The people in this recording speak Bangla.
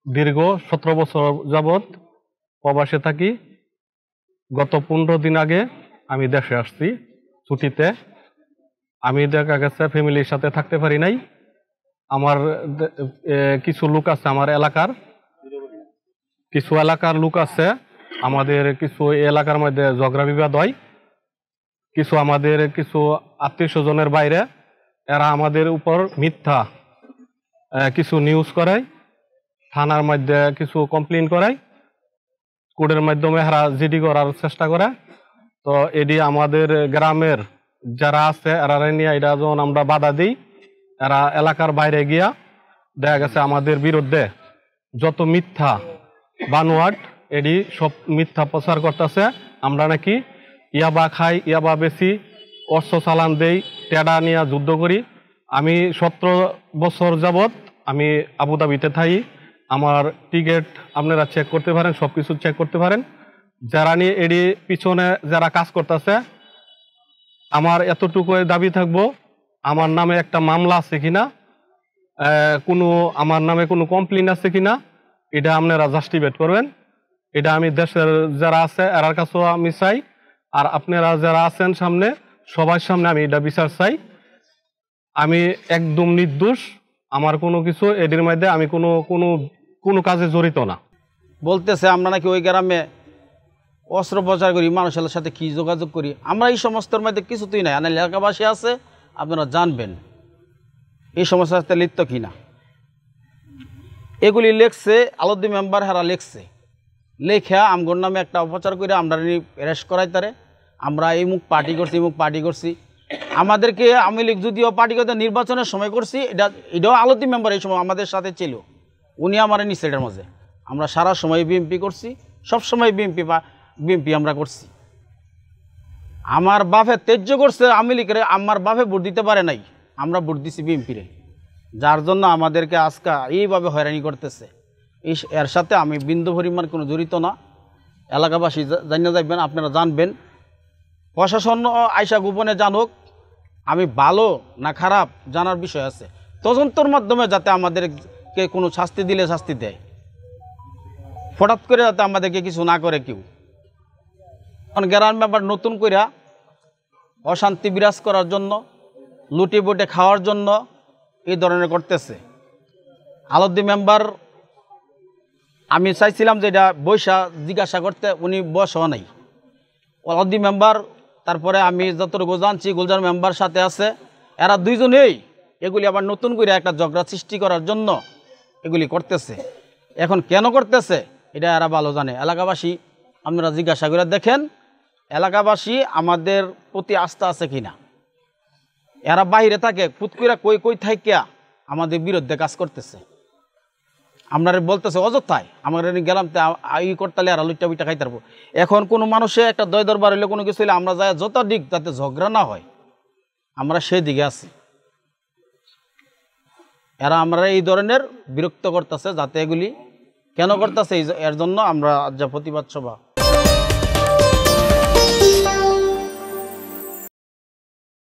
দীর্ঘ 17 বছর যাবৎ প্রবাসে থাকি। গত 15 দিন আগে আমি দেশে আসছি ছুটিতে। আমি দেখা গেছে ফ্যামিলির সাথে থাকতে পারি নাই। আমার কিছু লোক আছে, আমার এলাকার কিছু এলাকার লোক আছে, আমাদের কিছু এলাকার মধ্যে ঝগড়া বিবাদ হয়। কিছু আমাদের কিছু আত্মীয় স্বজনের বাইরে এরা আমাদের উপর মিথ্যা কিছু নিউজ করায়, থানার মধ্যে কিছু কমপ্লেন করায়, কোর্টের মাধ্যমে এরা জিডি করার চেষ্টা করে। তো এটি আমাদের গ্রামের যারা আছে এরা নিয়ে এটা যখন আমরা বাধা দিই, এরা এলাকার বাইরে গিয়া দেখা গেছে আমাদের বিরুদ্ধে যত মিথ্যা বানোয়াট এটি সব মিথ্যা প্রচার করতেছে। আমরা নাকি ইয়াবা খাই, ইয়াবা বেশি, অস্ত্র চালান দেই, টেডা নিয়ে যুদ্ধ করি। আমি 17 বছর যাবৎ আমি আবুধাবিতে থাকি। আমার টিকিট আপনারা চেক করতে পারেন, সবকিছু চেক করতে পারেন। যারা নিয়ে এটি পিছনে যারা কাজ করতেছে, আমার এতটুকু দাবি থাকবো, আমার নামে একটা মামলা আছে কিনা, আমার নামে কোনো কমপ্লেন আছে কিনা, এটা আপনারা জাস্টিফাইড করবেন। এটা আমি দেশের যারা আছে এর কাছেও আমি চাই, আর আপনারা যারা আছেন সামনে সবার সামনে আমি এটা বিচার চাই। আমি একদম নির্দোষ, আমার কোনো কিছু এদের মধ্যে আমি কোনো কাজে জড়িত না। বলতেছে আমরা নাকি ওই গ্রামে অস্ত্র প্রচার করি, মানুষের সাথে কি যোগাযোগ করি। আমরা এই সমস্যার মধ্যে কিছুতেই নাই। আনাল এলাকাবাসী আছে, আপনারা জানবেন এই সমস্যার সাথে লিপ্ত কিনা। এগুলি লেখছে আলদ্দি মেম্বার, হারা লেখছে, লেখা আমগর নামে একটা অপচার করে আমরা অ্যারেস্ট করাই তারে। আমরা এই মুখ পার্টি করছি, এই মুখ পার্টি করছি। আমাদেরকে আওয়ামী লীগ যদিও পার্টি করতে নির্বাচনের সময় করছি, এটাও আলদ্দি মেম্বার এই সময় আমাদের সাথে ছিল, উনি আমার নিচ্ছে এটার মাঝে। আমরা সারা সময় বিএমপি করছি, সব সময় বিএমপি আমরা করছি। আমার বাপে ত্যায্য করছে আওয়ামী লীগের, আমার বাপে ভোট দিতে পারে নাই, আমরা ভোট দিছি বিএমপিরে, যার জন্য আমাদেরকে আজকে এইভাবে হয়রানি করতেছে। এর সাথে আমি বিন্দু পরিমাণ কোনো জড়িত না। এলাকাবাসী জানিয়ে যাবেন, আপনারা জানবেন। প্রশাসন আইসা গোপনে জানুক, আমি ভালো না খারাপ জানার বিষয় আছে। তদন্তর মাধ্যমে যাতে আমাদেরকে কোনো শাস্তি দিলে শাস্তি দেয়, হঠাৎ করে যাতে আমাদেরকে কিছু না করে কেউ। কারণ গ্রাম ব্যাপার নতুন করে অশান্তি বিরাজ করার জন্য, লুটি বুটে খাওয়ার জন্য এই ধরনের করতেছে। আলদ্দি মেম্বার আমি চাইছিলাম যে এটা বৈশা জিজ্ঞাসা করতে, উনি বসও নাই। আলদ্দি মেম্বার, তারপরে আমি যতটুকু জানছি গুলজার মেম্বার সাথে আছে, এরা দুইজনেই এগুলি আবার নতুন করে একটা ঝগড়া সৃষ্টি করার জন্য এগুলি করতেছে। এখন কেন করতেছে এটা এরা ভালো জানে। এলাকাবাসী আপনারা জিজ্ঞাসা করে দেখেন, এলাকাবাসী আমাদের প্রতি আস্থা আছে কিনা। এরা বাইরে থাকে, ফুটকুরা কই থাইকা আমাদের বিরুদ্ধে কাজ করতেছে। আপনারা বলতেছে অযথায় আমার গেলাম ই করতালে আর লুইটা বুইটা খাইতে পারবো। এখন কোনো মানুষে একটা দয় দরবার হইলে কোনো কিছু হইলে আমরা যাই যত দিক যাতে ঝগড়া না হয়, আমরা সেই দিকে আছি। এরা আমরা এই ধরনের বিরক্ত করতেছে, যাতে এগুলি কেন করতেছে এর জন্য আমরা আজ প্রতিবাদ সভা